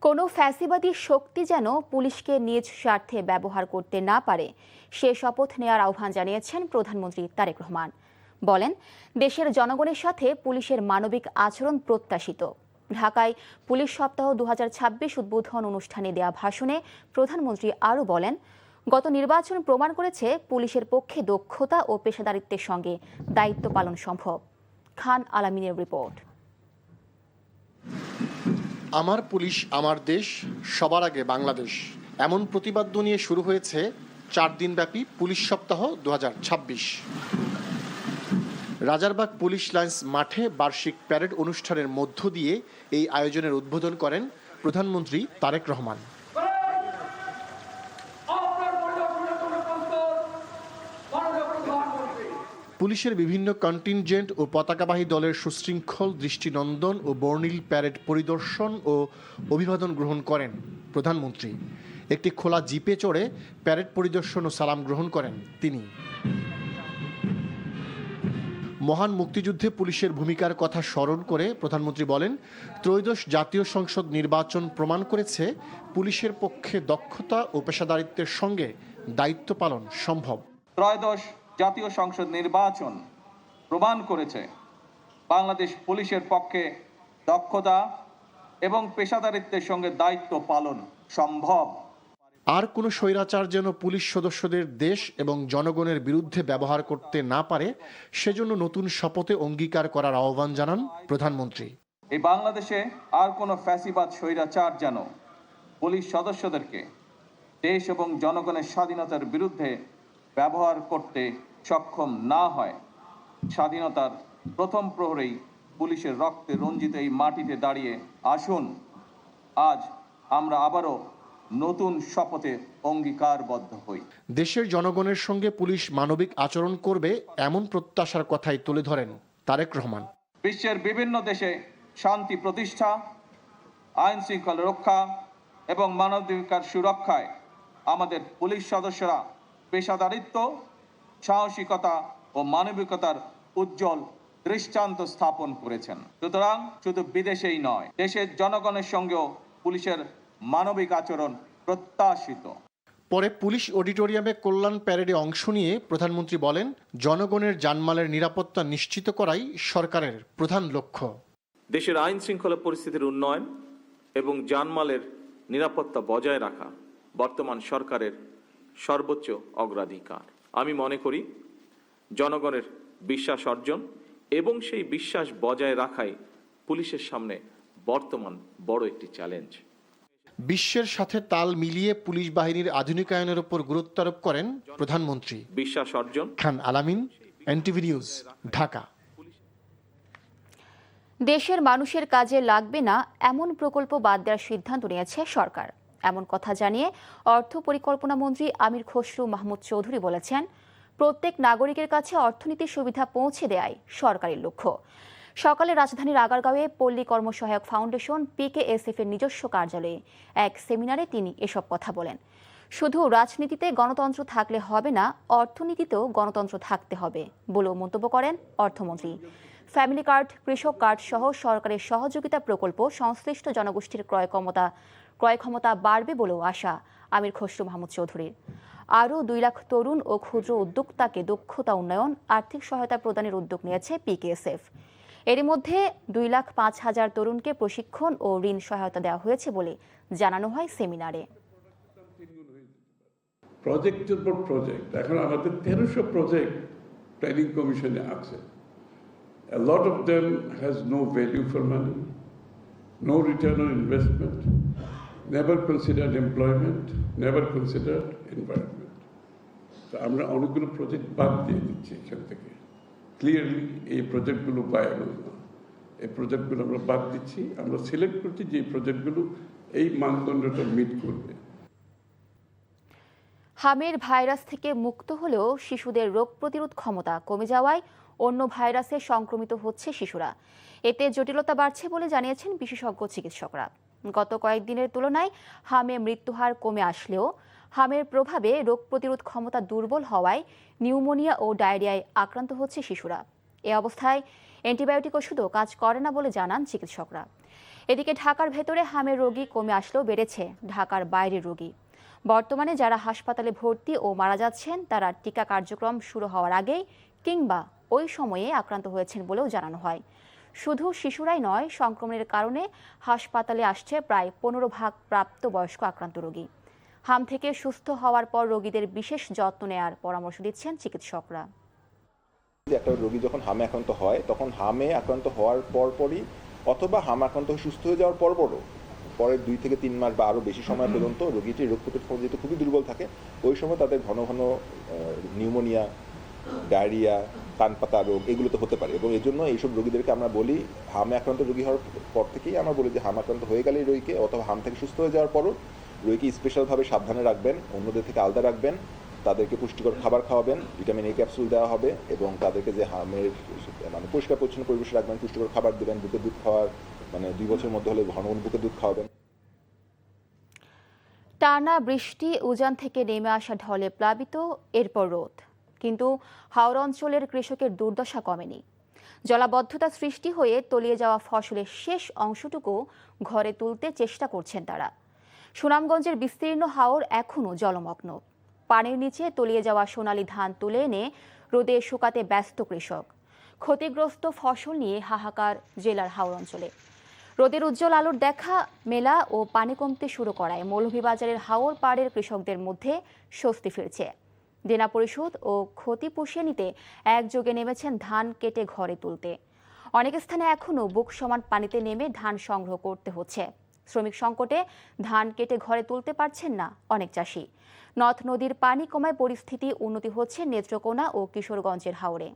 কোনো ফ্যাসিবাদী শক্তি যেন পুলিশকে নিজ স্বার্থে ব্যবহার করতে না পারে সে শপথ নেওয়ার আহ্বান জানিয়েছেন প্রধানমন্ত্রী তারেক রহমান। বলেন, দেশের জনগণের সাথে পুলিশের মানবিক আচরণ প্রত্যাশিত। ঢাকায় পুলিশ সপ্তাহ 2026 উদ্বোধন অনুষ্ঠানে দেয়া ভাষণে প্রধানমন্ত্রী আরও বলেন, গত নির্বাচন প্রমাণ করেছে পুলিশের পক্ষে দক্ষতা ও পেশাদারিত্বের সঙ্গে দায়িত্ব পালন সম্ভব। খান আলামিনের রিপোর্ট। আমার পুলিশ আমার দেশ, সবার আগে বাংলাদেশ, এমন প্রতিপাদ্য নিয়ে শুরু হয়েছে 4 দিনব্যাপী পুলিশ সপ্তাহ 2026। রাজারবাগ পুলিশ লাইন্স মাঠে বার্ষিক প্যারেড অনুষ্ঠানের মধ্য দিয়ে এই আয়োজনের উদ্বোধন করেন প্রধানমন্ত্রী তারেক রহমান। পুলিশের বিভিন্ন কন্টিনজেন্ট ও পতাকাবাহী দলের সুশৃঙ্খল দৃষ্টিনন্দন ও বর্ণিল প্যারেড পরিদর্শন ও অভিবাদন গ্রহণ করেন প্রধানমন্ত্রী। একটি খোলা জিপে চড়ে প্যারেড পরিদর্শন ও সালাম গ্রহণ করেন তিনি। মহান মুক্তিযুদ্ধে পুলিশের ভূমিকার কথা স্মরণ করে প্রধানমন্ত্রী বলেন, ত্রয়োদশ জাতীয় সংসদ নির্বাচন প্রমাণ করেছে পুলিশের পক্ষে দক্ষতা ও পেশাদারিত্বের সঙ্গে দায়িত্ব পালন সম্ভব। ত্রয়োদশ জাতীয় সংসদ নির্বাচন প্রমাণ করেছে বাংলাদেশ পুলিশের পক্ষে দক্ষতা এবং পেশাদারিত্বের সঙ্গে দায়িত্ব পালন সম্ভব। আর কোনো স্বৈরাচার যেন পুলিশ সদস্যদের দেশ এবং জনগণের বিরুদ্ধে ব্যবহার করতে না পারে সেজন্য নতুন শপথে অঙ্গীকার করার আহ্বান জানান প্রধানমন্ত্রী। এই বাংলাদেশে আর কোনো ফ্যাসিবাদ স্বৈরাচার যেন পুলিশ সদস্যদেরকে দেশ এবং জনগণের স্বাধীনতার বিরুদ্ধে ব্যবহার করতে সক্ষম না হয়। স্বাধীনতার প্রথম প্রহরেই পুলিশের রক্তে রঞ্জিত এই মাটিতে দাঁড়িয়ে আসুন আজ আমরা আবারও নতুন শপথে অঙ্গীকারবদ্ধ হই। দেশের জনগণের সঙ্গে পুলিশ মানবিক আচরণ করবে এমন প্রত্যাশার কথাই তুলে ধরেন তারেক রহমান। বিশ্বের বিভিন্ন দেশে শান্তি প্রতিষ্ঠা, আইন শৃঙ্খলা রক্ষা এবং মানবাধিকার সুরক্ষায় আমাদের পুলিশ সদস্যরা পেশাদারিত্ব, সাহসিকতা ও মানবিকতার উজ্জ্বল দৃষ্টান্ত স্থাপন করেছেন। সুতরাং শুধু বিদেশেই নয়, দেশের জনগণের সঙ্গেও পুলিশের মানবিক আচরণ প্রত্যাশিত। পরে পুলিশ অডিটোরিয়ামে কল্যাণ প্যারেডে অংশ নিয়ে প্রধানমন্ত্রী বলেন, জনগণের জানমালের নিরাপত্তা নিশ্চিত করাই সরকারের প্রধান লক্ষ্য। দেশের আইন শৃঙ্খলা পরিস্থিতির উন্নয়ন এবং জানমালের নিরাপত্তা বজায় রাখা বর্তমান সরকারের সর্বোচ্চ অগ্রাধিকার। আমি মনে করি জনগণের বিশ্বাস অর্জন এবং সেই বিশ্বাস বজায় রাখাই পুলিশের সামনে বর্তমান বড় একটি চ্যালেঞ্জ। বিশ্বের সাথে তাল মিলিয়ে পুলিশ বাহিনীর আধুনিকায়নের উপর গুরুত্ব আরোপ করেন প্রধানমন্ত্রী। বিশ্বাস অর্জন। খান আলামিন, এনটিভি নিউজ, ঢাকা। দেশের মানুষের কাজে লাগবে না এমন প্রকল্প বাদ দেওয়ার সিদ্ধান্ত নিয়েছে সরকার। এমন কথা জানিয়ে অর্থ পরিকল্পনা মন্ত্রী আমির খসরু মাহমুদ চৌধুরী বলেছেন, প্রত্যেক নাগরিকের কাছে অর্থনীতির সুবিধা পৌঁছে দেওয়াই সরকারের লক্ষ্য। সকালে রাজধানীর আগারগাঁওয়ে পল্লী কর্মসহায়ক ফাউন্ডেশন PKSF এর নিজস্ব কার্যালয়ে এক সেমিনারে তিনি এসব কথা বলেন। শুধু রাজনীতিতে গণতন্ত্র থাকলে হবে না, অর্থনীতিতেও গণতন্ত্র থাকতে হবে বলেও মন্তব্য করেন অর্থমন্ত্রী। ফ্যামিলি কার্ড, কৃষক কার্ড সহ সরকারের সহযোগিতা প্রকল্প সংশ্লিষ্ট জনগোষ্ঠীর ক্রয় ক্ষমতা বাড়বে বলেও আশা আমির খসরু মাহমুদ চৌধুরীর। আরও 2 লাখ তরুণ ও ক্ষুদ্র উদ্যোক্তাকে দক্ষতা উন্নয়ন, আর্থিক সহায়তা প্রদানের উদ্যোগ নিয়েছে PKSF। এর মধ্যে 2,05,000 তরুণকে প্রশিক্ষণ ও ঋণ সহায়তা দেওয়া হয়েছে বলে জানানো হয় সেমিনারে। প্রজেক্টের পর প্রজেক্ট, এখন আমাদের 1300 প্রজেক্ট প্ল্যানিং কমিশনে আছে। A lot of them has no value for money, no return on investment, never considered employment, never considered environment. তো আমরা অনেকগুলো প্রজেক্ট বাদ দিয়ে দিচ্ছি এখান থেকে। ক্লিয়ারলি এই প্রজেক্টগুলো ভায়াবল না, এই প্রজেক্টগুলো আমরা বাদ দিচ্ছি। আমরা সিলেক্ট করছি যে প্রজেক্টগুলো এই মানদণ্ডটা মিট করবে। হামের ভাইরাস থেকে মুক্ত হলেও শিশুদের রোগ প্রতিরোধ ক্ষমতা কমে যাওয়ায় অন্য ভাইরাসে সংক্রমিত হচ্ছে শিশুরা। এতে জটিলতা বাড়ছে বলে জানিয়েছেন বিশেষজ্ঞ চিকিৎসকরা। গত কয়েকদিনের তুলনায় হামে মৃত্যুহার কমে আসলেও হামের প্রভাবে রোগ প্রতিরোধ ক্ষমতা দুর্বল হওয়ায় নিউমোনিয়া ও ডায়রিয়ায় আক্রান্ত হচ্ছে শিশুরা। এ অবস্থায় অ্যান্টিবায়োটিক ওষুধও কাজ করে না বলে জানান চিকিৎসকরা। এদিকে ঢাকার ভেতরে হামের রোগী কমে আসলেও বেড়েছে ঢাকার বাইরের রোগী। বর্তমানে যারা হাসপাতালে ভর্তি ও মারা যাচ্ছেন তারা টিকা কার্যক্রম শুরু হওয়ার আগেই কিংবা ওই সময়ে আক্রান্ত হয়েছেন বলেও জানানো হয়। শুধু শিশুরাই নয়, সংক্রমণের কারণে হাসপাতালে আসছে প্রায় 15% প্রাপ্তবয়স্ক আক্রান্ত রোগী। হাম থেকে সুস্থ হওয়ার পর রোগীদের বিশেষ যত্ন নেওয়ার পরামর্শ দিচ্ছেন চিকিৎসকরা। একটা রোগী যখন হামে আক্রান্ত হয় তখন হামে আক্রান্ত হওয়ার পরপরই অথবা হাম আক্রান্ত হয়ে সুস্থ হয়ে যাওয়ার পরের 2 থেকে 3 মাস বা আরও বেশি সময় পর্যন্ত রোগীটির রোগ প্রতিরোধ ক্ষমতা যেহেতু খুবই দুর্বল থাকে, ওই সময় তাদের ঘন ঘন নিউমোনিয়া, ডায়রিয়া, কান পাতা রোগ এগুলো তো হতে পারে। এবং এই জন্য এইসব রোগীদেরকে আমরা বলি, হামে আক্রান্ত রোগী হওয়ার পর থেকেই আমরা বলি যে হাম আক্রান্ত হয়ে গেলে রোগীকে অথবা হাম থেকে সুস্থ হয়ে যাওয়ার পরও রোগীকে স্পেশালভাবে সাবধানে রাখবেন, অন্যদের থেকে আলাদা রাখবেন, তাদেরকে পুষ্টিকর খাবার খাওয়াবেন, ভিটামিন এ ক্যাপসুল দেওয়া হবে এবং তাদেরকে যে হামের পরিষ্কার পরিচ্ছন্ন পরিবেশে রাখবেন, পুষ্টিকর খাবার দেবেন, বুকের দুধ খাওয়ার 2 বছরের মধ্যে হলে ঘন ঘন বুকের দুধ খাওয়াবেন। টানা বৃষ্টি, উজান থেকে নেমে আসা ঢলে প্লাবিত, এরপর রোদ, কিন্তু হাওড়া অঞ্চলের কৃষকের দুর্দশা কমেনি। জলাবদ্ধতা সৃষ্টি হয়ে তলিয়ে যাওয়া ফসলের শেষ অংশটুকু ঘরে তুলতে চেষ্টা করছেন তারা। সুনামগঞ্জের বিস্তীর্ণ হাওর এখনও জলমগ্ন। পানির নিচে তলিয়ে যাওয়া সোনালী ধান তুলে এনে রোদে শুকাতে ব্যস্ত কৃষক। ক্ষতিগ্রস্ত ফসল নিয়ে হাহাকার জেলার হাওর অঞ্চলে। রোদের উজ্জ্বল আলোর দেখা মেলা ও পানি কমতে শুরু করায় মৌলভীবাজারের হাওর পাড়ের কৃষকদের মধ্যে স্বস্তি ফিরছে। দেনা পরিশোধ ও ক্ষতি পুষিয়ে নিতে একযোগে নেমেছেন ধান কেটে ঘরে তুলতে। অনেক স্থানে এখনও বুক সমান পানিতে নেমে ধান সংগ্রহ করতে হচ্ছে। শ্রমিক সংকটে ধান কেটে ঘরে তুলতে পারছেন না অনেক চাষি। নদ নদীর পানি কমায় পরিস্থিতি উন্নতি হচ্ছে নেত্রকোনা ও কিশোরগঞ্জের হাওরে।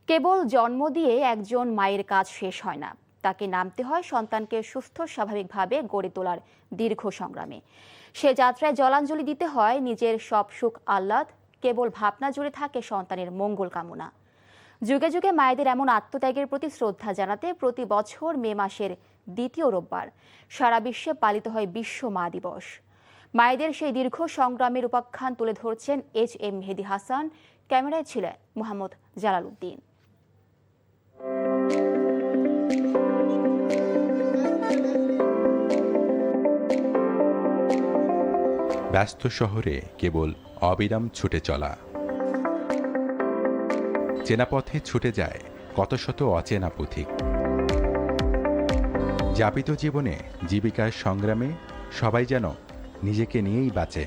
কেবল জন্ম দিয়ে একজন মায়ের কাজ শেষ হয় না, তাকে নামতে হয় সন্তানকে সুস্থ স্বাভাবিকভাবে গড়ে তোলার দীর্ঘ সংগ্রামে। সে যাত্রায় জলাঞ্জলি দিতে হয় নিজের সব সুখ আহ্লাদ, কেবল ভাবনা জুড়ে থাকে সন্তানের মঙ্গল কামনা। যুগে যুগে মায়েদের এমন আত্মত্যাগের প্রতি শ্রদ্ধা জানাতে প্রতি বছর মে মাসের 2য় রোববার সারা বিশ্বে পালিত হয় বিশ্ব মা দিবস। মায়েদের সেই দীর্ঘ সংগ্রামের উপাখ্যান তুলে ধরছেন HM মেহেদী হাসান, ক্যামেরায় ছিলেন মোহাম্মদ জালাল উদ্দিন। ব্যস্ত শহরে কেবল অবিরাম ছুটে চলা, চেনা পথে ছুটে যায় কত শত অচেনা পথিক। যাপিত জীবনে জীবিকার সংগ্রামে সবাই যেন নিজেকে নিয়েই বাঁচে,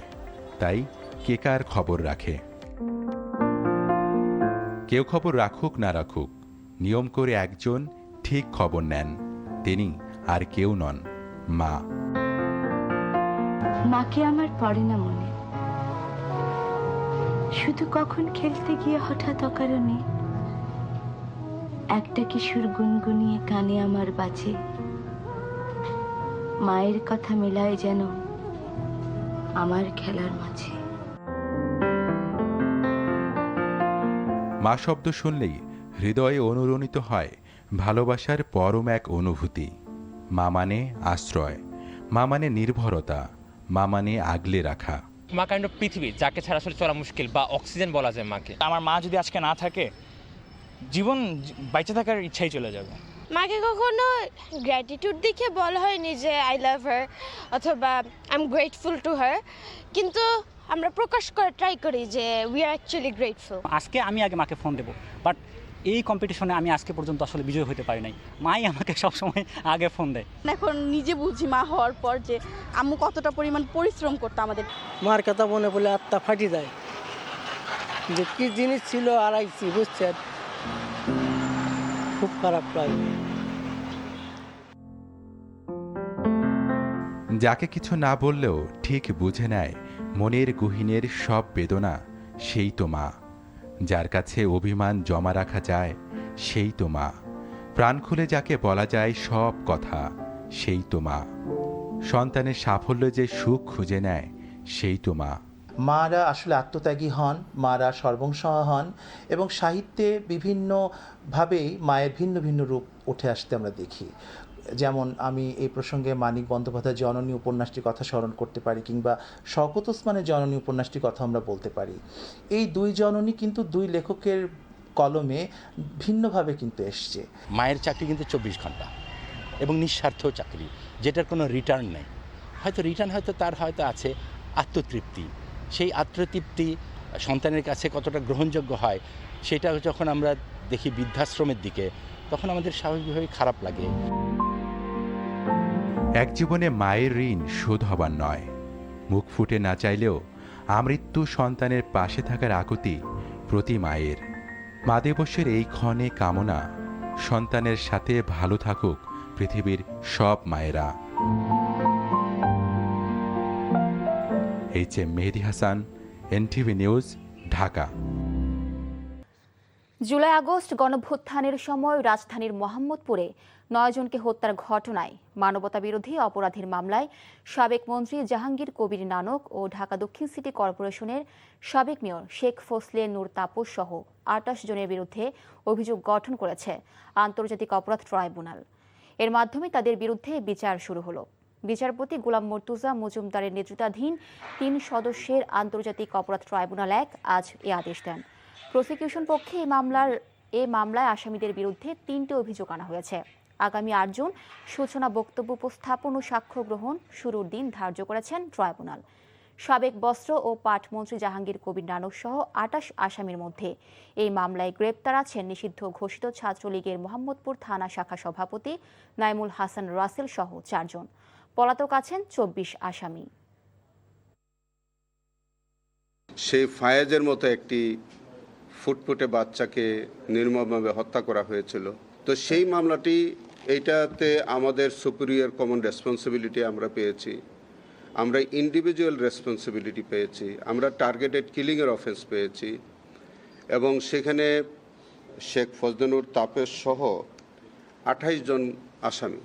তাই কে কার খবর রাখে। কেউ খবর রাখুক না রাখুক, নিয়ম করে একজন ঠিক খবর নেন, তিনি আর কেউ নন, মা। মাকে আমার পড়ে না মনে, শুধু কখন খেলতে গিয়ে হঠাৎ অকারণে একটা কিশোর গুনগুনিয়ে কানে আমার বাজে। মায়ের কথা মেলায় যেন আমার খেলার মাঝে। মা শব্দ শুনলেই হৃদয়ে অনুরণিত হয় ভালোবাসার পরম এক অনুভূতি। মা মানে আশ্রয়, মা মানে নির্ভরতা, মা মানে আগলে রাখা। মা কাইন্ড অফ পৃথিবী, যাকে ছাড়া আসলে চলা মুশকিল, বা অক্সিজেন বলা যায় মাকে। আমার মা যদি আজকে না থাকে, জীবন বেঁচে থাকার ইচ্ছাই চলে যাবে। মাকে কখনো গ্র্যাটিটিউড দেখে বলা হয়নি যে আই লাভ হার অথবা I am grateful to her, কিন্তু আমরা প্রকাশ করে ট্রাই করি যে উই আর অ্যাকচুয়ালি গ্রেটফুল। আজকে আমি আগে মাকে ফোন দেবো, বাট এই কম্পিটিশনে আমি আজকে পর্যন্ত আসলে বিজয় হতে পারি নাই। মাই আমাকে সবসময় আগে ফোন দেয়। এখন নিজে বুঝি মা হওয়ার পর যে আম্মু কতটা পরিমাণ পরিশ্রম করতো আমাদের। মার কথা মনে পড়লে আত্মা ফাটি যায়, যে কি জিনিস ছিল হারাইছি, বুঝছেন, খুব খারাপ লাগে। যাকে কিছু না বললেও ঠিক বুঝে নেয় মনের গহীনের সব বেদনা, সেই তো মা। যার কাছে অভিমান জমা রাখা যায়, সেই তো মা। প্রাণ খুলে যাকে বলা যায় সব কথা, সেই তো মা। সন্তানের সাফল্য যে সুখ খুঁজে নেয়, সেই তো মা। মারা আসলে আত্মত্যাগী হন, মারা সর্বংসহা হন এবং সাহিত্যে বিভিন্নভাবেই মায়ের ভিন্ন ভিন্ন রূপ উঠে আসতে আমরা দেখি। যেমন আমি এই প্রসঙ্গে মানিক বন্দ্যোপাধ্যায়ের জননী উপন্যাসটির কথা স্মরণ করতে পারি, কিংবা শওকত ওসমানের জননী উপন্যাসটির কথা আমরা বলতে পারি। এই দুই জননী কিন্তু দুই লেখকের কলমে ভিন্নভাবে কিন্তু এসছে। মায়ের চাকরি কিন্তু 24 ঘন্টা এবং নিঃস্বার্থ চাকরি, যেটার কোনো রিটার্ন নেই। রিটার্ন তার আছে আত্মতৃপ্তি। সেই আত্মতৃপ্তি সন্তানের কাছে কতটা গ্রহণযোগ্য হয় সেটা যখন আমরা দেখি বৃদ্ধাশ্রমের দিকে, তখন আমাদের স্বাভাবিকভাবে খারাপ লাগে। এক জীবনে মায়ের ঋণ শোধ হবার নয়। মুখ ফুটে না চাইলেও আমৃত্যু সন্তানের পাশে থাকার আকুতি প্রতি মায়ের। মা দিবসের এই ক্ষণে কামনা, সন্তানের সাথে ভালো থাকুক পৃথিবীর সব মায়েরা। H M Mehedi Hasan, NTV news, Dhaka. জুলাই আগস্ট গণভ্যুত্থানের সময় রাজধানীর মোহাম্মদপুরে 9 জনকে হত্যার ঘটনায় মানবতাবিরোধী অপরাধের মামলায় সাবেক মন্ত্রী জাহাঙ্গীর কবির নানক ও ঢাকা দক্ষিণ সিটি কর্পোরেশনের সাবেক মেয়র শেখ ফজলে নূর তাপস সহ 28 জনের বিরুদ্ধে অভিযোগ গঠন করেছে আন্তর্জাতিক অপরাধ ট্রাইব্যুনাল। এর মাধ্যমে তাদের বিরুদ্ধে বিচার শুরু হলো। বিচারপতি গোলাম মর্তুজা মজুমদারের নেতৃত্বাধীন 3 সদস্যের আন্তর্জাতিক অপরাধ ট্রাইব্যুনাল আজ এ আদেশ দেন। প্রসিকিউশন পক্ষে এই মামলায় আসামিদের বিরুদ্ধে 3টি অভিযোগ আনা হয়েছে। আগামী 8 জুন সূচনা বক্তব্য উপস্থাপন ও সাক্ষ্য গ্রহণ শুরুর দিন ধার্য করেছেন ট্রাইব্যুনাল। সাবেক বস্ত্র ও পাট মন্ত্রী জাহাঙ্গীর কবির নানক সহ 28 আসামির মধ্যে এই মামলায় গ্রেপ্তার আছেন নিষিদ্ধ ঘোষিত ছাত্রলীগের মোহাম্মদপুর থানা শাখা সভাপতি নাইমুল হাসান রাসেল সহ 4 জন। পলাতক আছেন 24 আসামি। সেই ফায়েজের মতো একটি ফুটফুটে বাচ্চাকে নির্মমভাবে হত্যা করা হয়েছিল। তো সেই মামলাটি, এইটাতে আমাদের সুপিরিয়র কমন রেসপন্সিবিলিটি আমরা পেয়েছি, আমরা ইন্ডিভিজুয়াল রেসপন্সিবিলিটি পেয়েছি, আমরা টার্গেটেড কিলিংয়ের অফেন্স পেয়েছি এবং সেখানে শেখ ফজলে নূর তাপস সহ 28 জন আসামি।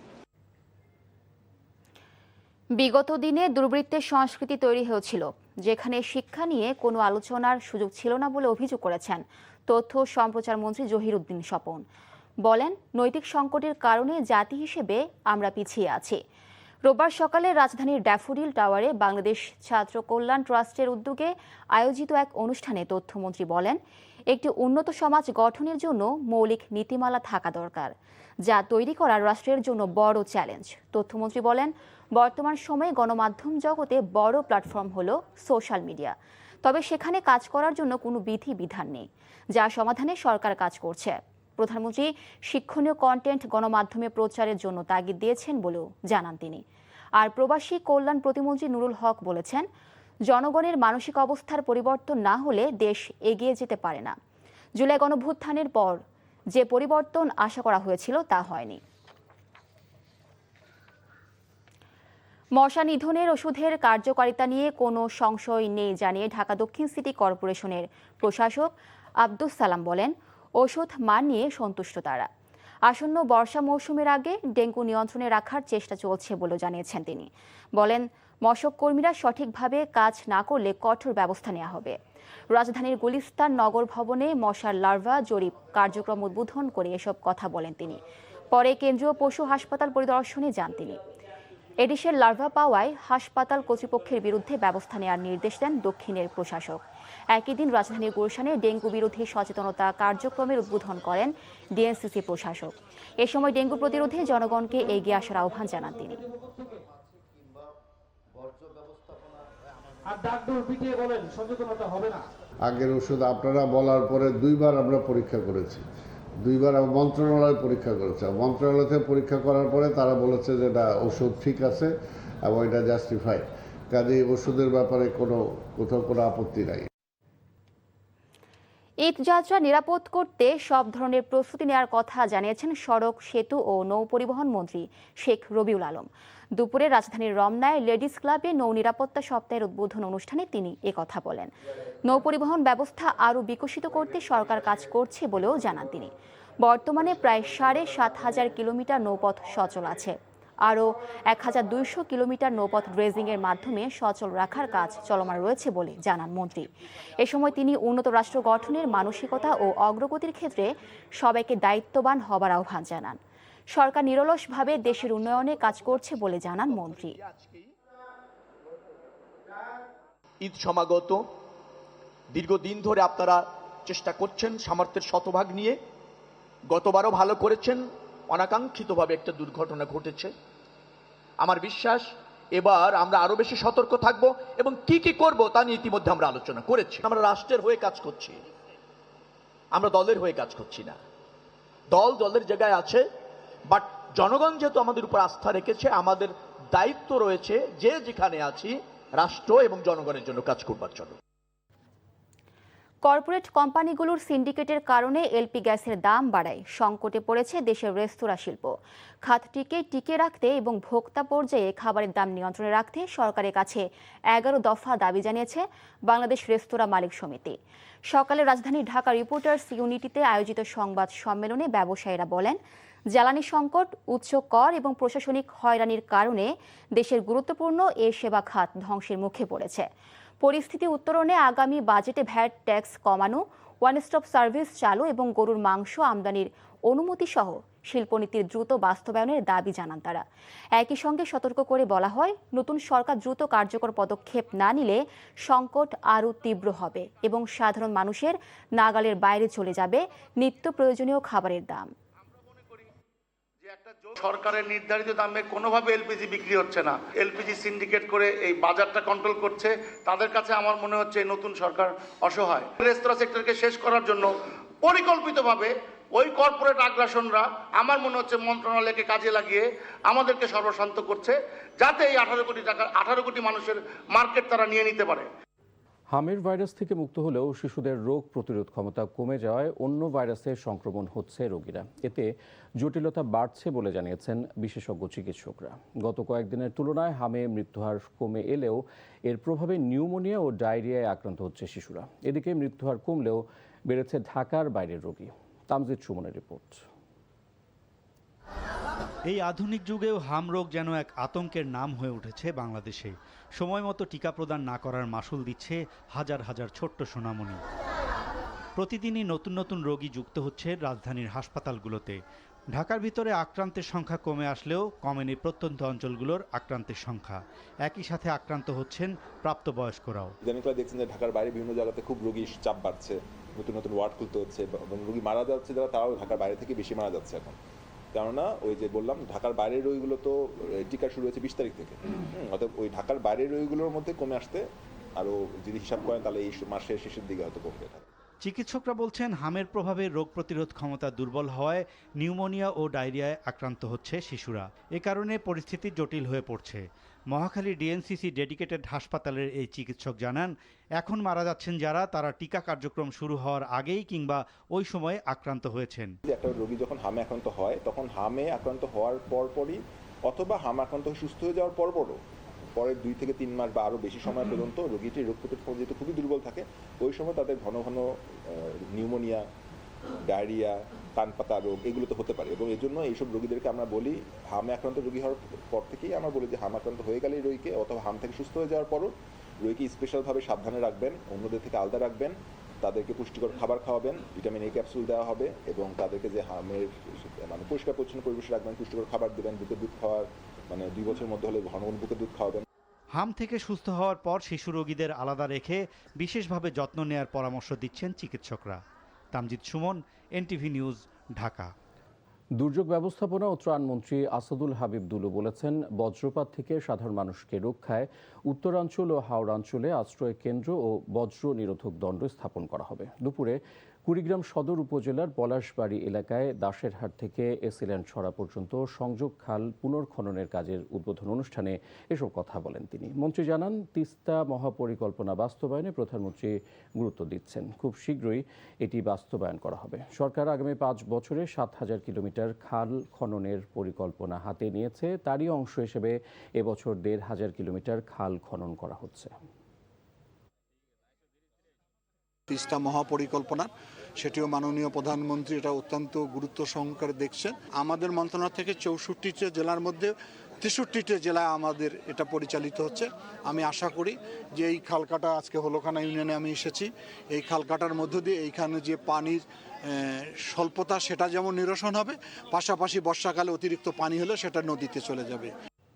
বিগত দিনে দুর্বৃত্তের সংস্কৃতি তৈরি হয়েছিল, যেখানে শিক্ষা নিয়ে কোনো আলোচনার সুযোগ ছিল না বলে অভিযোগ করেছেন তথ্য সম্প্রচার মন্ত্রী জহিরুদ্দিন স্বপন। বলেন, নৈতিক সংকটের কারণে জাতি হিসেবে আমরা পিছিয়ে আছি। রোববার সকালে রাজধানীর ড্যাফোডিল টাওয়ারে বাংলাদেশ ছাত্র কল্যাণ ট্রাস্টের উদ্যোগে আয়োজিত এক অনুষ্ঠানে তথ্যমন্ত্রী বলেন, একটি উন্নত সমাজ গঠনের জন্য মৌলিক নীতিমালা থাকা দরকার, যা তৈরি করা রাষ্ট্রের জন্য বড় চ্যালেঞ্জ। তথ্যমন্ত্রী বলেন, বর্তমান সময়ে গণমাধ্যম জগতে বড় প্ল্যাটফর্ম হলো সোশ্যাল মিডিয়া। তবে সেখানে কাজ করার জন্য কোনো বিধান নেই, যা সমাধানে সরকার কাজ করছে। প্রধানমন্ত্রী শিক্ষণীয় কন্টেন্ট গণমাধ্যমে প্রচারের জন্য তাগিদ দিয়েছেন বলেও জানান তিনি। আর প্রবাসী কল্যাণ প্রতিমন্ত্রী নুরুল হক বলেছেন, জনগণের মানসিক অবস্থার পরিবর্তন না হলে দেশ এগিয়ে যেতে পারে না। জুলাই গণভ্যুত্থানের পর যে পরিবর্তন আশা করা হয়েছিল তা হয়নি। মশা নিধনের ওষুধের কার্যকারিতা নিয়ে কোনো সংশয় নেই জানিয়ে ঢাকা দক্ষিণ সিটি কর্পোরেশনের প্রশাসক আব্দুস সালাম বলেন, ওষুধ মান নিয়ে সন্তুষ্ট তারা। আসন্ন বর্ষা মৌসুমের আগে ডেঙ্গু নিয়ন্ত্রণে রাখার চেষ্টা চলছে বলেও জানিয়েছেন তিনি। বলেন, মশক কর্মীরা সঠিকভাবে কাজ না করলে কঠোর ব্যবস্থা নেওয়া হবে। রাজধানীর গুলিস্তান নগর ভবনে মশার লার্ভা জরিপ কার্যক্রম উদ্বোধন করে এসব কথা বলেন তিনি। পরে কেন্দ্রীয় পশু হাসপাতাল পরিদর্শনে যান তিনি। এডিসের লার্ভা পাওয়ায় হাসপাতাল কর্তৃপক্ষের বিরুদ্ধে ব্যবস্থা নেওয়ার নির্দেশ দেন দক্ষিণের প্রশাসক। একই দিন রাজধানীর গুলশানে ডেঙ্গু বিরোধী সচেতনতা কার্যক্রমের উদ্বোধন করেন ডিএনসিসি প্রশাসক। এ সময় ডেঙ্গু প্রতিরোধে জনগণকে এগিয়ে আসার আহ্বান জানান তিনি। আগের ওষুধ আপনারা বলার পরে 2বার আমরা পরীক্ষা করেছি, 2বার মন্ত্রণালয় পরীক্ষা করেছে। মন্ত্রণালয় থেকে পরীক্ষা করার পরে তারা বলেছে যে এটা ওষুধ ঠিক আছে এবং এটা জাস্টিফাইড, কাজেই ওষুধের ব্যাপারে কোথাও কোনো আপত্তি নাই। ঈদ যাত্রা নিরাপদ করতে সব ধরনের প্রস্তুতি নেওয়ার কথা জানিয়েছেন সড়ক, সেতু ও নৌ পরিবহন মন্ত্রী শেখ রবিউল আলম। দুপুরে রাজধানীর রমনায় লেডিস ক্লাবে নৌ নিরাপত্তা সপ্তাহের উদ্বোধন অনুষ্ঠানে তিনি কথা বলেন। নৌ পরিবহন ব্যবস্থা আরও বিকশিত করতে সরকার কাজ করছে বলেও জানান তিনি। বর্তমানে প্রায় 7,500 কিলোমিটার নৌপথ সচল আছে। আরও 1200 কিলোমিটার নৌপথ ড্রেজিংয়ের মাধ্যমে সচল রাখার কাজ চলমান রয়েছে বলে জানান মন্ত্রী। এ সময় তিনি উন্নত রাষ্ট্র গঠনের মানসিকতা ও অগ্রগতির ক্ষেত্রে সবাইকে দায়িত্ববান হবার আহ্বান জানান। সরকার নিরলসভাবে দেশের উন্নয়নে কাজ করছে বলে জানান মন্ত্রী। ঈদ সমাগত, দীর্ঘদিন ধরে আপনারা চেষ্টা করছেন সামর্থ্যের শতভাগ নিয়ে। গতবারও ভালো করেছেন, অনাকাঙ্ক্ষিতভাবে একটা দুর্ঘটনা ঘটেছে। আমার বিশ্বাস এবার আমরা আরো বেশি সতর্ক থাকব এবং কি কি করব তা নিয়ে ইতিমধ্যে আমরা আলোচনা করেছি। আমরা রাষ্ট্রের হয়ে কাজ করছি, আমরা দলের হয়ে কাজ করছি না। দল দলের জায়গায় আছে, বাট জনগণ যেহেতু আমাদের উপর আস্থা রেখেছে, আমাদের দায়িত্ব রয়েছে যে যেখানে আছি রাষ্ট্র এবং জনগণের জন্য কাজ করবার জন্য। কর্পোরেট কোম্পানিগুলোর সিন্ডিকেটের কারণে এলপি গ্যাসের দাম বাড়ায় সংকটে পড়েছে দেশের রেস্তোরাঁ শিল্প। খাতটিকে টিকে রাখতে এবং ভোক্তা পর্যায়ে খাবারের দাম নিয়ন্ত্রণে রাখতে সরকারের কাছে 11 দফা দাবি জানিয়েছে বাংলাদেশ রেস্তোরাঁ মালিক সমিতি। সকালে রাজধানীর ঢাকা রিপোর্টার্স ইউনিটিতে আয়োজিত সংবাদ সম্মেলনে ব্যবসায়ীরা বলেন, জ্বালানি সংকট, উচ্চ কর এবং প্রশাসনিক হয়রানির কারণে দেশের গুরুত্বপূর্ণ এ সেবা খাত ধ্বংসের মুখে পড়েছে। পরিস্থিতি উত্তরণে আগামী বাজেটে ভ্যাট ট্যাক্স কমানো, ওয়ান স্টপ সার্ভিস চালু এবং গরুর মাংস আমদানির অনুমতি সহ শিল্পনীতির দ্রুত বাস্তবায়নের দাবি জানান তারা। একই সঙ্গে সতর্ক করে বলা হয়, নতুন সরকার দ্রুত কার্যকর পদক্ষেপ না নিলে সংকট আরও তীব্র হবে এবং সাধারণ মানুষের নাগালের বাইরে চলে যাবে নিত্য প্রয়োজনীয় খাবারের দাম। সরকারের নির্ধারিত দামে কোনোভাবে এলপিজি বিক্রি হচ্ছে না, এলপিজি সিন্ডিকেট করে এই বাজারটা কন্ট্রোল করছে। তাদের কাছে আমার মনে হচ্ছে নতুন সরকার অসহায়। রেস্তোরাঁ সেক্টরকে শেষ করার জন্য পরিকল্পিতভাবে ওই কর্পোরেট আগ্রাসনরা আমার মনে হচ্ছে মন্ত্রণালয়কে কাজে লাগিয়ে আমাদেরকে সর্বশান্ত করছে, যাতে এই 18 কোটি মানুষের মার্কেট তারা নিয়ে নিতে পারে। হামের ভাইরাস থেকে মুক্ত হলেও শিশুদের রোগ প্রতিরোধ ক্ষমতা কমে যাওয়ায় অন্য ভাইরাসের সংক্রমণ হচ্ছে রোগীরা। এতে জটিলতা বাড়ছে বলে জানিয়েছেন বিশেষজ্ঞ চিকিৎসকরা। গত কয়েকদিনের তুলনায় হামে মৃত্যুহার কমে এলেও এর প্রভাবে নিউমোনিয়া ও ডায়রিয়ায় আক্রান্ত হচ্ছে শিশুরা। এদিকে মৃত্যুহার কমলেও বেড়েছে ঢাকার বাইরের রোগী। তামজিদ সুমনের রিপোর্ট। এই আধুনিক যুগেও হাম রোগ যেন এক আতঙ্কের নাম হয়ে উঠেছে বাংলাদেশে। সময় মতো টিকা প্রদান না করার মাশুল দিচ্ছে হাজার হাজার ছোট্ট সোনামণি। প্রতিদিনই নতুন নতুন রোগী যুক্ত হচ্ছে রাজধানীর হাসপাতালগুলোতে। ঢাকার ভিতরে আক্রান্তের সংখ্যা কমে আসলেও কমেনি প্রত্যন্ত অঞ্চলগুলোর আক্রান্তের সংখ্যা। একই সাথে আক্রান্ত হচ্ছেন প্রাপ্তবয়স্করাও। দেখছেন যে ঢাকার বাইরে বিভিন্ন জায়গাতে খুব রোগীর চাপ বাড়ছে, নতুন নতুন ওয়ার্ড খুলতে হচ্ছে এবং রোগী মারা যাচ্ছে যারা, তারাও ঢাকার বাইরে থেকে বেশি মারা যাচ্ছে এখন। কেননা ওই যে বললাম, ঢাকার বাইরের রোগীগুলো তো টিকা শুরু হয়েছে 20 তারিখ থেকে, অর্থাৎ ওই ঢাকার বাইরের রোগীগুলোর মধ্যে কমে আসতে আরও যদি হিসাব করেন তাহলে এই মাসের শেষের দিকে হয়তো কমবে। চিকিৎসকরা বলছেন, হামের প্রভাবে রোগ প্রতিরোধ ক্ষমতা দুর্বল হওয়ায় নিউমোনিয়া ও ডায়রিয়ায় আক্রান্ত হচ্ছে শিশুরা। এ কারণে পরিস্থিতি জটিল হয়ে পড়ছে। মহাখালী ডিএনসিসি ডেডিকেটেড হাসপাতালের এই চিকিৎসক জানান, এখন মারা যাচ্ছেন যারা, তারা টিকা কার্যক্রম শুরু হওয়ার আগেই কিংবা ওই সময়ে আক্রান্ত হয়েছেন। একটা রোগী যখন হামে আক্রান্ত হয়, তখন হামে আক্রান্ত হওয়ার পরপরই অথবা হাম আক্রান্ত সুস্থ হয়ে যাওয়ার পরের 2 থেকে 3 মাস বা আরও বেশি সময় পর্যন্ত রোগীটির রোগ প্রতিরোধ ক্ষমতা যেহেতু খুবই দুর্বল থাকে, ওই সময় তাদের ঘন ঘন নিউমোনিয়া, ডায়রিয়া, কান পাতা রোগ এগুলো তো হতে পারে। এবং এই জন্য এইসব রোগীদেরকে আমরা বলি, হামে আক্রান্ত রোগী হওয়ার পর থেকেই আমরা বলি যে হাম আক্রান্ত হয়ে গেলে রোগীকে, অথবা হাম থেকে সুস্থ হয়ে যাওয়ার পরও রোগীকে স্পেশালভাবে সাবধানে রাখবেন, অন্যদের থেকে আলাদা রাখবেন, তাদেরকে পুষ্টিকর খাবার খাওয়াবেন, ভিটামিন এ ক্যাপসুল দেওয়া হবে এবং তাদেরকে যে হামের পরিষ্কার পরিচ্ছন্ন পরিবেশে রাখবেন, পুষ্টিকর খাবার দেবেন, বুকের দুধ খাওয়ার 2 বছরের মধ্যে হলে ঘন ঘন বুকের দুধ খাওয়াবেন। হাম থেকে সুস্থ হওয়ার পর শিশু রোগীদের আলাদা রেখে বিশেষভাবে যত্ন নেয়ার পরামর্শ দিচ্ছেন চিকিৎসকরা। Tamjid Suman, NTV news, Dhaka. দুর্যোগ ব্যবস্থাপনা ও ত্রাণমন্ত্রী আসাদুল হাবিব দুলু বলেছেন, বজ্রপাত থেকে সাধারণ মানুষকে রক্ষায় উত্তরাঞ্চল ও হাওড়াঞ্চলে আশ্রয় কেন্দ্র ও বজ্র নিরোধক দণ্ড স্থাপন করা হবে। দুপুরে কুড়িগ্রাম সদর উপজেলার পলাশবাড়ি এলাকায় দাসেরহাট থেকে এসিল্যান্ড ছড়া পর্যন্ত সংযোগ খাল পুনর্খননের কাজের উদ্বোধন অনুষ্ঠানে এসব কথা বলেন তিনি। মন্ত্রী জানান, তিস্তা মহাপরিকল্পনা বাস্তবায়নে প্রধানমন্ত্রী গুরুত্ব দিচ্ছেন। খুব শীঘ্রই এটি বাস্তবায়ন করা হবে। সরকার আগামী 5 বছরে 7,000 কিলোমিটার খাল খননের পরিকল্পনা হাতে নিয়েছে। তারই অংশ হিসেবে এবছর 1,500 কিলোমিটার খাল খনন করা হচ্ছে। তিস্তা মহাপরিকল্পনা, সেটিও মাননীয় প্রধানমন্ত্রী এটা অত্যন্ত গুরুত্ব সহকারে দেখছেন। আমাদের মন্ত্রণালয় থেকে 64টি জেলার মধ্যে 63টি জেলায় আমাদের এটা পরিচালিত হচ্ছে। আমি আশা করি যে এই খালকাটা, আজকে হলখানা ইউনিয়নে আমি এসেছি, এই খালকাটার মধ্য দিয়ে এইখানে যে পানির স্বল্পতা সেটা যেমন নিরসন হবে, পাশাপাশি বর্ষাকালে অতিরিক্ত পানি হলে সেটা নদীতে চলে যাবে।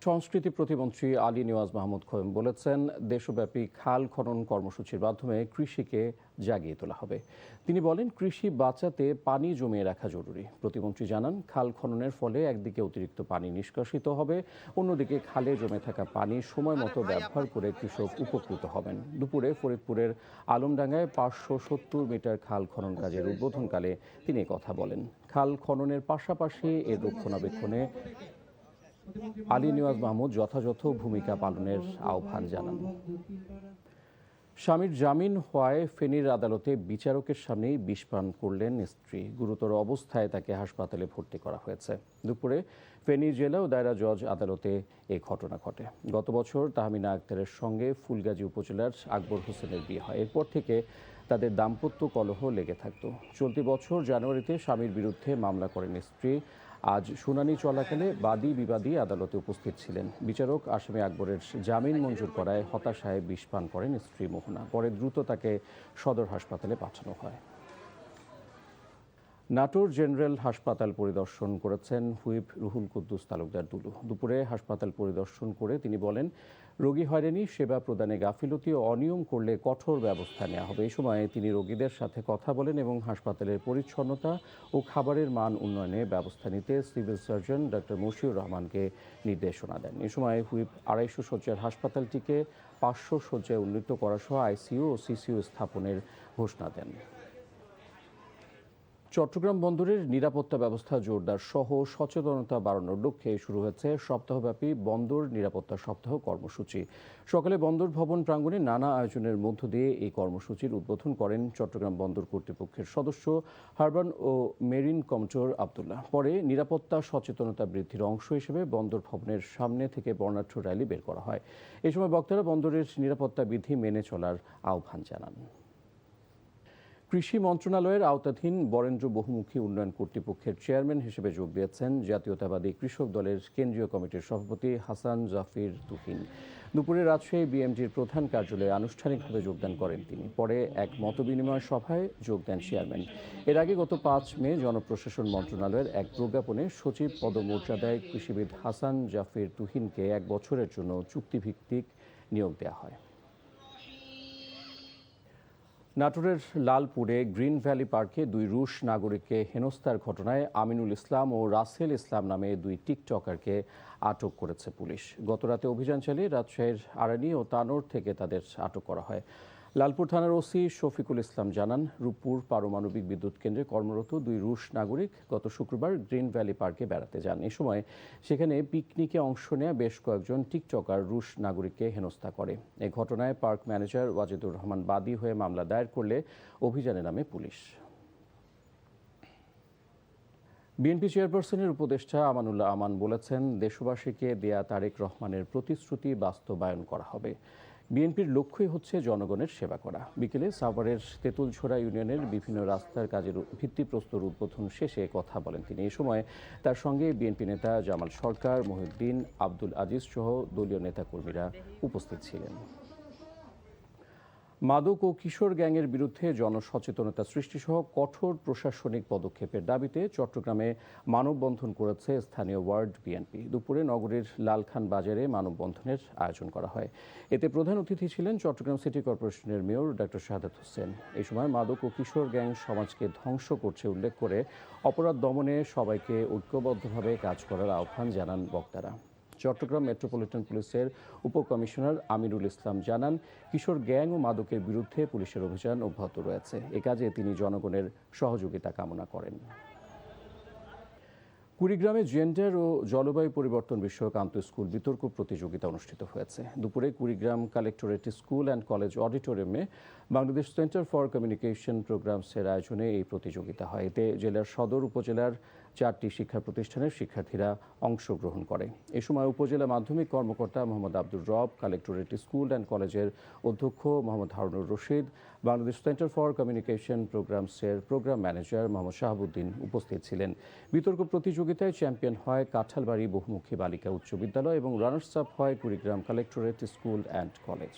সংস্কৃতি প্রতিমন্ত্রী আলী নিওয়াজ মাহমুদ খোয়েম বলেছেন, দেশব্যাপী খাল খনন কর্মসূচির মাধ্যমে কৃষিকে জাগিয়ে তোলা হবে। তিনি বলেন, কৃষি বাঁচাতে পানি জমিয়ে রাখা জরুরি। প্রতিমন্ত্রী জানান, খাল খননের ফলে একদিকে অতিরিক্ত পানি নিষ্কাশিত হবে, অন্যদিকে খালে জমে থাকা পানি সময় মতো ব্যবহার করে কৃষক উপকৃত হবেন। দুপুরে ফরিদপুরের আলমডাঙ্গায় 570 মিটার খাল খনন কাজের উদ্বোধনকালে তিনি কথা বলেন। খাল খননের পাশাপাশি এর রক্ষণাবেক্ষণে আলী নিওয়াজ মাহমুদ যথাযথ ভূমিকা পালনের আহ্বান জানান। স্বামীর জামিন হওয়ায় ফেনীর আদালতে বিচারকের সামনেই বিষপান করলেন স্ত্রী। গুরুতর অবস্থায় তাকে হাসপাতালে ভর্তি করা হয়েছে। দুপুরে ফেনী জেলা ও দায়রা জজ আদালতে এই ঘটনা ঘটে। গত বছর তাহমিনা আক্তারের সঙ্গে ফুলগাজী উপজেলার আকবর হোসেনের বিয়ে হয়। এরপর থেকে তাদের দাম্পত্য কলহ লেগে থাকত। চলতি বছর জানুয়ারিতে স্বামীর বিরুদ্ধে মামলা করেন স্ত্রী। আজ শুনানি চলাকালে বাদী বিবাদী আদালতে উপস্থিত ছিলেন। বিচারক আসামি আকবরের জামিন মঞ্জুর করায় হতাশায় বিষপান করেন স্ত্রী মোহনা। পরে দ্রুত তাকে সদর হাসপাতালে পাঠানো হয়। নাটোর জেনারেল হাসপাতাল পরিদর্শন করেছেন হুইপ রুহুল কুদ্দুস তালুকদার দুলু। দুপুরে হাসপাতাল পরিদর্শন করে তিনি বলেন, রোগী হয়রানি, সেবা প্রদানে গাফিলতি ও অনিয়ম করলে কঠোর ব্যবস্থা নেওয়া হবে। এই সময় তিনি রোগীদের সাথে কথা বলেন এবং হাসপাতালের পরিচ্ছন্নতা ও খাবারের মান উন্নয়নে ব্যবস্থা নিতে সিভিল সার্জন ডক্টর মশিউর রহমানকে নির্দেশনা দেন। এ সময় হুইপ 250 শয্যার হাসপাতালটিকে 500 শয্যায় উন্নীত করা সহ আইসিইউ ও সিসিইউ স্থাপনের ঘোষণা দেন। চট্টগ্রাম বন্দরের নিরাপত্তা ব্যবস্থা জোরদার সহ সচেতনতা বাড়ানোর লক্ষ্যে শুরু হয়েছে সপ্তাহব্যাপী বন্দর নিরাপত্তা সপ্তাহ কর্মসূচি। সকালে বন্দর ভবন প্রাঙ্গণে নানা আয়োজনের মধ্য দিয়ে এই কর্মসূচির উদ্বোধন করেন চট্টগ্রাম বন্দর কর্তৃপক্ষের সদস্য হারবান ও মেরিন কমডোর আবদুল্লাহ। পরে নিরাপত্তা সচেতনতা বৃদ্ধির অংশ হিসেবে বন্দর ভবনের সামনে থেকে বর্ণাঢ্য র্যালি বের করা হয়। এই সময় বক্তারা বন্দরের নিরাপত্তা বিধি মেনে চলার আহ্বান জানান। কৃষি মন্ত্রণালয়ের আওতাধীন বরেন্দ্র বহুমুখী উন্নয়ন কর্তৃপক্ষের চেয়ারম্যান হিসেবে যোগ দিয়েছেন জাতীয়তাবাদী কৃষক দলের কেন্দ্রীয় কমিটির সভাপতি হাসান জাফির তুহিন। দুপুরে রাজশাহী বিএমজির প্রধান কার্যালয়ে আনুষ্ঠানিকভাবে যোগদান করেন তিনি। পরে এক মতবিনিময় সভায় যোগ দেন চেয়ারম্যান। এর আগে গত 5 মে জনপ্রশাসন মন্ত্রণালয়ের এক প্রজ্ঞাপনে সচিব পদমর্যাদায় কৃষিবিদ হাসান জাফির তুহিনকে 1 বছরের জন্য চুক্তিভিত্তিক নিয়োগ দেওয়া হয়। নাটোরের লালপুরে গ্রিন ভ্যালি পার্কে 2 রুশ নাগরিককে হেনস্থার ঘটনায় আমিনুল ইসলাম ও রাসেল ইসলাম নামে 2 টিকটকারকে আটক করেছে পুলিশ। গতরাতে অভিযান চালিয়ে রাজশাহীর আরানি ও তানোর থেকে তাদের আটক করা হয়। লালপুর থানার ওসি শফিকুল ইসলাম জানান, রূপপুর পারমাণবিক বিদ্যুৎ কেন্দ্রে কর্মরত 2 রুশ নাগরিক গত শুক্রবার গ্রিন ভ্যালি পার্কে বেড়াতে যান। এ সময় সেখানে পিকনিকে অংশ নেওয়া বেশ কয়েকজন টিকটকার রুশ নাগরিককে হেনস্থা করে। এ ঘটনায় পার্ক ম্যানেজার ওয়াজিদুর রহমান বাদী হয়ে মামলা দায়ের করলে অভিযানে নামে পুলিশ। বিএনপি চেয়ারপারসনের উপদেষ্টা আমানুল্লাহ আমান বলেছেন, দেশবাসীকে দেয়া তারেক রহমানের প্রতিশ্রুতি বাস্তবায়ন করা হবে। বিএনপির লক্ষ্যই হচ্ছে জনগণের সেবা করা। বিকেলে সাভারের তেঁতুলঝোড়া ইউনিয়নের বিভিন্ন রাস্তার কাজের ভিত্তিপ্রস্তর উদ্বোধন শেষে কথা বলেন তিনি। এই সময় তার সঙ্গে বিএনপি নেতা জামাল সরকার, মহিউদ্দিন, আব্দুল আজিজ সহ দলীয় নেতাকর্মীরা উপস্থিত ছিলেন। মাদক ও কিশোর গ্যাংয়ের বিরুদ্ধে জনসচেতনতা সৃষ্টিসহ কঠোর প্রশাসনিক পদক্ষেপের দাবিতে চট্টগ্রামে মানববন্ধন করেছে স্থানীয় ওয়ার্ড বিএনপি। দুপুরে নগরীর লালখান বাজারে মানববন্ধনের আয়োজন করা হয়। এতে প্রধান অতিথি ছিলেন চট্টগ্রাম সিটি কর্পোরেশনের মেয়র ডক্টর শাহাদাত হোসেন। এই সময় মাদক ও কিশোর গ্যাং সমাজকে ধ্বংস করছে উল্লেখ করে অপরাধ দমনে সবাইকে ঐক্যবদ্ধভাবে কাজ করার আহ্বান জানান বক্তারা। চট্টগ্রাম মেট্রোপলিটন পুলিশের উপকমিশনার আমিরুল ইসলাম জানান, কিশোর গ্যাং ও মাদকের বিরুদ্ধে পুলিশের অভিযান অব্যাহত রয়েছে। এ কাজে তিনি জনগণের সহযোগিতা কামনা করেন। কুড়িগ্রামে জেন্ডার ও জলবায়ু পরিবর্তন বিষয়ক আন্তঃস্কুল বিতর্ক প্রতিযোগিতা অনুষ্ঠিত হয়েছে। দুপুরে Kurigram collectorate school and college অডিটোরিয়ামে বাংলাদেশ সেন্টার ফর কমিউনিকেশন প্রোগ্রামসের আয়োজনে এই প্রতিযোগিতা হয়। এতে জেলার সদর উপজেলার 4টি শিক্ষা প্রতিষ্ঠানের শিক্ষার্থীরা অংশগ্রহণ করে। এ সময় উপজেলা মাধ্যমিক কর্মকর্তা মোহাম্মদ আব্দুর রব, কালেক্টরেট স্কুল অ্যান্ড কলেজের অধ্যক্ষ Mohammad Harunur Rashid, Bangladesh center for communication প্রোগ্রামসের প্রোগ্রাম ম্যানেজার মোহাম্মদ শাহাবুদ্দিন উপস্থিত ছিলেন। বিতর্ক প্রতিযোগিতায় চ্যাম্পিয়ন হয় কাঁঠালবাড়ি বহুমুখী বালিকা উচ্চ বিদ্যালয় এবং রানার্স আপ হয় Kurigram collectorate school and college.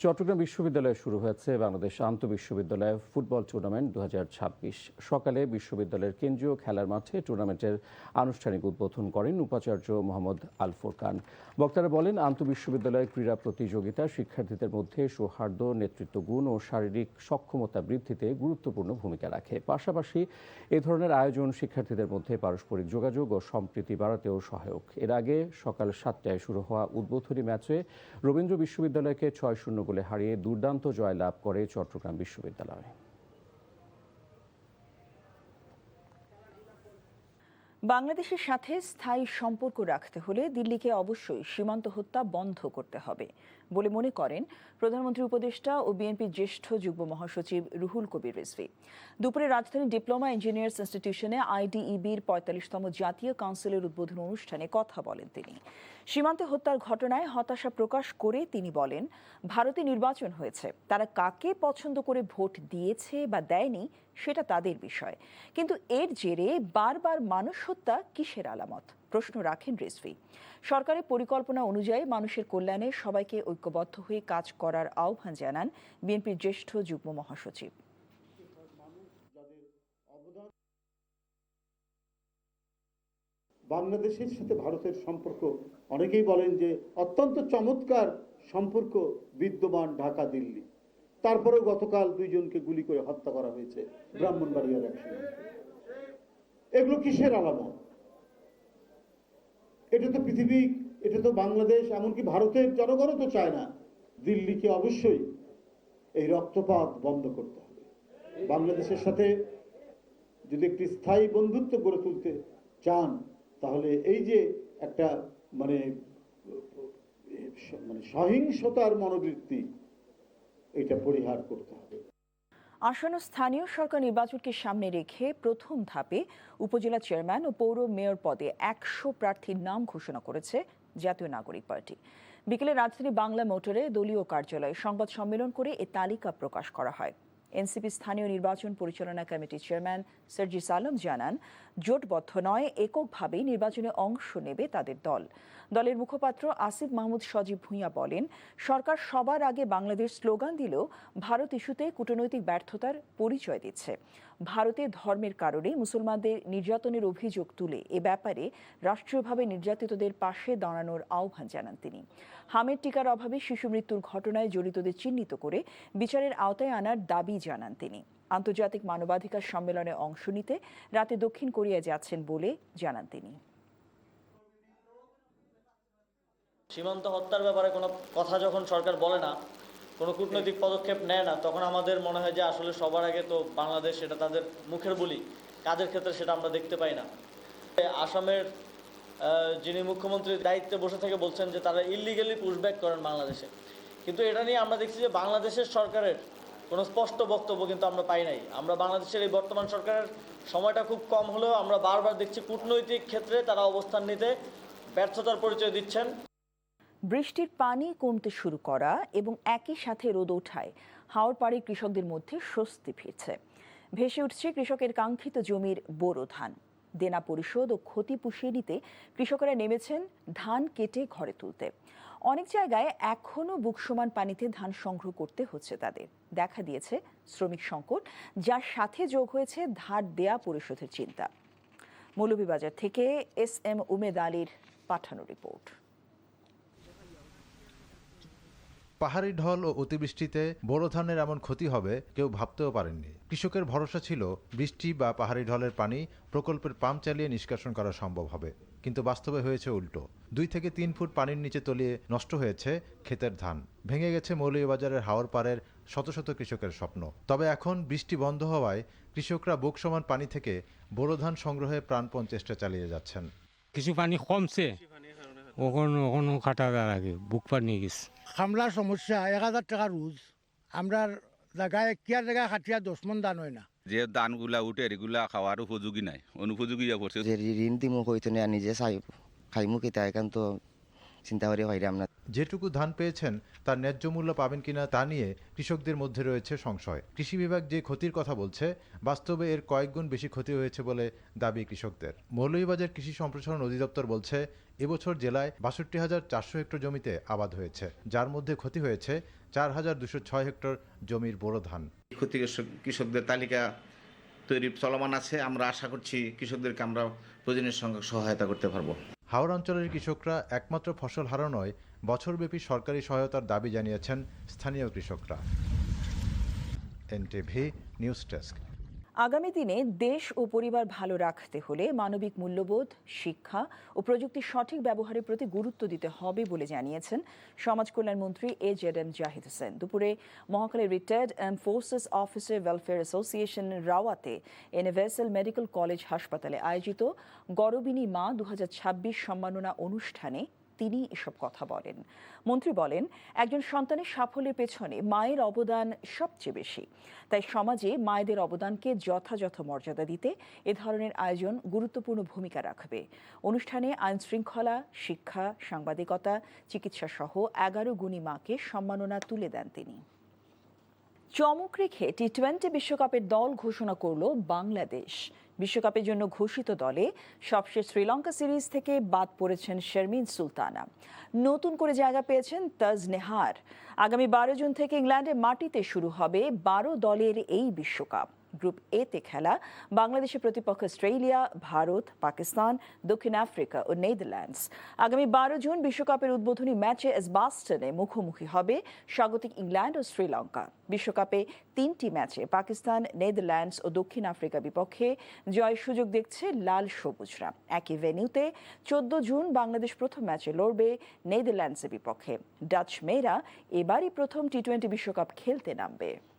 Chittagong বিশ্ববিদ্যালয়ে শুরু হয়েছে বাংলাদেশ আন্তঃবিশ্ববিদ্যালয় ফুটবল টুর্নামেন্ট 2026। সকালে বিশ্ববিদ্যালয়ের কেন্দ্রীয় খেলার মাঠে টুর্নামেন্টের আনুষ্ঠানিক উদ্বোধন করেন উপাচার্য মোহাম্মদ আল ফুরকান। বক্তারা বলেন, আন্তঃবিশ্ববিদ্যালয় ক্রীড়া প্রতিযোগিতা শিক্ষার্থীদের মধ্যে সৌহার্দ্য, নেতৃত্ব গুণ ও শারীরিক সক্ষমতা বৃদ্ধিতে গুরুত্বপূর্ণ ভূমিকা রাখে। পাশাপাশি এ ধরনের আয়োজন শিক্ষার্থীদের মধ্যে পারস্পরিক যোগাযোগ ও সম্প্রীতি বাড়াতেও সহায়ক। এর আগে সকাল 7টায় শুরু হওয়া উদ্বোধনী ম্যাচে রবীন্দ্র বিশ্ববিদ্যালয়কে 6-0 গোলে হারিয়ে দুর্দান্ত জয় লাভ করে চট্টগ্রাম বিশ্ববিদ্যালয়। বাংলাদেশের সাথে স্থায়ী সম্পর্ক রাখতে হলে দিল্লিকে অবশ্যই সীমান্ত হত্যা বন্ধ করতে হবে বলে মনে করেন প্রধানমন্ত্রী উপদেষ্টা ও বিএনপির জ্যেষ্ঠ যুগ্ম মহাসচিব রুহুল কবির রিজভী। দুপুরে রাজধানী ডিপ্লোমা ইঞ্জিনিয়ার্স ইনস্টিটিউশনে আইডিইবির 45তম জাতীয় কাউন্সিলের উদ্বোধন অনুষ্ঠানে কথা বলেন তিনি। সীমান্তে হত্যার ঘটনায় হতাশা প্রকাশ করে তিনি বলেন, ভারতে নির্বাচন হয়েছে, তারা কাকে পছন্দ করে ভোট দিয়েছে বা দেয়নি সেটা তাদের বিষয়, কিন্তু এর জেরে বারবার মানুষ হত্যা কিসের আলামত? প্রশ্ন রাখেন রিজভী। সরকারের পরিকল্পনা অনুযায়ী মানুষের কল্যাণে সবাইকে ঐক্যবদ্ধ হয়ে কাজ করার আহ্বান জানান বিএনপির জ্যেষ্ঠ যুগ্ম মহাসচিব। বাংলাদেশের সাথে ভারতের সম্পর্ক অনেকেই বলেন যে অত্যন্ত চমৎকার সম্পর্ক বিদ্যমান ঢাকা দিল্লি, তারপরেও গতকাল 2 জনকে গুলি করে হত্যা করা হয়েছে ব্রাহ্মণবাড়িয়ার একসঙ্গে। এগুলো কিসের আলামত? এটা তো পৃথিবী, এটা তো বাংলাদেশ, এমনকি ভারতের জনগণও তো চায় না। দিল্লিকে অবশ্যই এই রক্তপাত বন্ধ করতে হবে। বাংলাদেশের সাথে যদি একটি স্থায়ী বন্ধুত্ব গড়ে তুলতে চান, তাহলে এই যে একটা মানে সহিংসতার মনোবৃত্তি, এটা পরিহার করতে হবে। আসন্ন স্থানীয় সরকার নির্বাচনকে সামনে রেখে প্রথম ধাপে উপজেলা চেয়ারম্যান ও পৌর মেয়র পদে 100 প্রার্থীর নাম ঘোষণা করেছে জাতীয় নাগরিক পার্টি। বিকেলে রাজধানী বাংলা মোটরে দলীয় কার্যালয়ে সংবাদ সম্মেলন করে এ তালিকা প্রকাশ করা হয়। এনসিপি স্থানীয় নির্বাচন পরিচালনা কমিটির চেয়ারম্যান সার্জিস আলম জানান, জোটবদ্ধ নয়, এককভাবেই নির্বাচনে অংশ নেবে তাদের দল। দলের মুখপাত্র আসিফ মাহমুদ সজীব ভূঁইয়া বলেন, সরকার সবার আগে বাংলাদেশ স্লোগান দিলেও ভারত ইস্যুতে কূটনৈতিক ব্যর্থতার পরিচয় দিচ্ছে। ভারতে ধর্মের কারণে মুসলমানদের নির্যাতনের অভিযোগ তুলে এ ব্যাপারে রাষ্ট্রীয়ভাবে নির্যাতিতদের পাশে দাঁড়ানোর আহ্বান জানান তিনি। হামের টিকার অভাবে শিশু মৃত্যুর ঘটনায় জড়িতদের চিহ্নিত করে বিচারের আওতায় আনার দাবি জানান তিনি। আন্তর্জাতিক মানবাধিকার সম্মেলনে অংশ নিতে রাতে দক্ষিণ কোরিয়ায় যাচ্ছেন বলে জানান তিনি। সীমান্ত হত্যার ব্যাপারে কোনো কথা যখন সরকার বলে না, কোনো কূটনৈতিক পদক্ষেপ নেয় না, তখন আমাদের মনে হয় যে আসলে সবার আগে তো বাংলাদেশ, সেটা তাদের মুখের বলি, কাজের ক্ষেত্রে সেটা আমরা দেখতে পাই না। আসামের যিনি মুখ্যমন্ত্রীর দায়িত্বে বসে থেকে বলছেন যে তারা ইলিগালি পুশব্যাক করেন বাংলাদেশে, কিন্তু এটা নিয়ে আমরা দেখছি যে বাংলাদেশের সরকারের কোনো স্পষ্ট বক্তব্য কিন্তু আমরা পাই নাই। আমরা বাংলাদেশের এই বর্তমান সরকারের সময়টা খুব কম হলেও আমরা বারবার দেখছি কূটনৈতিক ক্ষেত্রে তারা অবস্থান নিতে ব্যর্থতার পরিচয় দিচ্ছেন। বৃষ্টির পানি কমতে শুরু করা এবং একই সাথে রোদ ওঠায় হাওর পাড়ের কৃষকদের মধ্যে স্বস্তি ফিরছে। ভেসে উঠছে কৃষকের কাঙ্ক্ষিত জমির বোরো ধান। দেনা পরিশোধ ও ক্ষতি পুষিয়ে নিতে কৃষকেরা নেমেছেন ধান কেটে ঘরে তুলতে। অনেক জায়গায় এখনও বুকসমান পানিতে ধান সংগ্রহ করতে হচ্ছে তাদের। দেখা দিয়েছে শ্রমিক সংকট, যার সাথে যোগ হয়েছে ধার দেয়া পরিশোধের চিন্তা। মৌলভীবাজার থেকে SM উমেদ আলীর পাঠানো রিপোর্ট। পাহাড়ি ঢল ও অতিবৃষ্টিতে বোরো ধানের এমন ক্ষতি হবে কেউ ভাবতেও পারেননি। কৃষকের ভরসা ছিল বৃষ্টি বা পাহাড়ি ঢলের পানি প্রকল্পের পাম্প চালিয়ে নিষ্কাশন করা সম্ভব হবে, কিন্তু বাস্তবে হয়েছে উল্টো। 2 থেকে 3 ফুট পানির নিচে তলিয়ে নষ্ট হয়েছে ক্ষেতের ধান। ভেঙে গেছে মৌলভীবাজারের হাওর পাড়ের শত শত কৃষকের স্বপ্ন। তবে এখন বৃষ্টি বন্ধ হওয়ায় কৃষকরা বুক সমান পানি থেকে বোরো ধান সংগ্রহে প্রাণপণ চেষ্টা চালিয়ে যাচ্ছেন। কিছু পানি কমছে, ওখানে কাটা আগে বুক পানি গেছে। খামলার সমস্যা 1000 টাকা রোজ। আমরা জায়গায় কিয়ার জায়গায় খাটিয়া 10 মন ধান হয় না। যে ধানগুলা উঠে এগুলা খাওয়ার উপযোগী নাই, অনুপযোগী করছে। যে ঋণ দিমু কইতো না, নিজে খাইমু কেতা, এখন তো চিন্তা করে ভাইরা আমরা যেটুকু ধান পেয়েছেন তার ন্যায্য মূল্য পাবেন কিনা তা নিয়ে কৃষকদের মধ্যে রয়েছে সংশয়। কৃষি বিভাগ যে ক্ষতির কথা বলছে, বাস্তবে এর কয়েকগুণ বেশি ক্ষতি হয়েছে বলে দাবি কৃষকদের। মৌলভীবাজার কৃষি সম্প্রসারণ অধিদপ্তর বলছে, এবছর জেলায় ৬২,৪০০ হেক্টর জমিতে আবাদ হয়েছে, যার মধ্যে ক্ষতি হয়েছে ৪,২০৬ হেক্টর জমির বোরো ধান। ক্ষতিগ্রস্ত কৃষকদের তালিকা তৈরি চলমান আছে। আমরা আশা করছি কৃষকদেরকে আমরা প্রয়োজনীয় সংখ্যক সহায়তা করতে পারবো। হাওড় অঞ্চলের কৃষকরা একমাত্র ফসল হারা নয়, বছরব্যাপী সরকারি সহায়তার দাবি জানিয়েছেন স্থানীয় কৃষকরা। NTV news desk. আগামী দিনে দেশ ও পরিবার ভালো রাখতে হলে মানবিক মূল্যবোধ, শিক্ষা ও প্রযুক্তির সঠিক ব্যবহারের প্রতি গুরুত্ব দিতে হবে বলে জানিয়েছেন সমাজ কল্যাণমন্ত্রী AJM জাহিদ হোসেন। দুপুরে Mohakhali retired arm forces officer welfare association রাওয়াতে ইউনিভার্সাল মেডিকেল কলেজ হাসপাতালে আয়োজিত গরবিনী মা 2026 সম্মাননা অনুষ্ঠানে তিনি এসব কথা বলেন। মন্ত্রী বলেন, একজন সন্তানের সাফল্যের পেছনে মায়ের অবদান সবচেয়ে বেশি। তাই সমাজে মায়েদের অবদানকে যথাযথ মর্যাদা দিতে এ ধরনের আয়োজন গুরুত্বপূর্ণ ভূমিকা রাখবে। অনুষ্ঠানে আইন শৃঙ্খলা, শিক্ষা, সাংবাদিকতা, চিকিৎসা সহ 11 গুণী মাকে সম্মাননা তুলে দেন তিনি। চমক রেখে টি-20 বিশ্বকাপের দল ঘোষণা করল বাংলাদেশ। বিশ্বকাপের জন্য ঘোষিত দলে সবশেষ শ্রীলঙ্কা সিরিজ থেকে বাদ পড়েছেন শারমিন সুলতানা। নতুন করে জায়গা পেয়েছেন তাজ নেহার। আগামী 12 জুন থেকে ইংল্যান্ডের মাটিতে শুরু হবে 12 দলের এই বিশ্বকাপ। গ্রুপ এতে খেলা বাংলাদেশের প্রতিপক্ষ অস্ট্রেলিয়া, ভারত, পাকিস্তান, দক্ষিণ আফ্রিকা ও নেদারল্যান্ডস। আগামী 12 জুন বিশ্বকাপের উদ্বোধনী ম্যাচে এজবাস্টনে মুখোমুখি হবে স্বাগতিক ইংল্যান্ড ও শ্রীলঙ্কা। বিশ্বকাপে 3টি ম্যাচে পাকিস্তান, নেদারল্যান্ডস ও দক্ষিণ আফ্রিকার বিপক্ষে জয়ের সুযোগ দেখছে লাল সবুজরা। একই ভেন্যুতে 14 জুন বাংলাদেশ প্রথম ম্যাচে লড়বে নেদারল্যান্ডসের বিপক্ষে। ডাচ মেয়েরা এবারই প্রথম টি-20 বিশ্বকাপ খেলতে নামবে।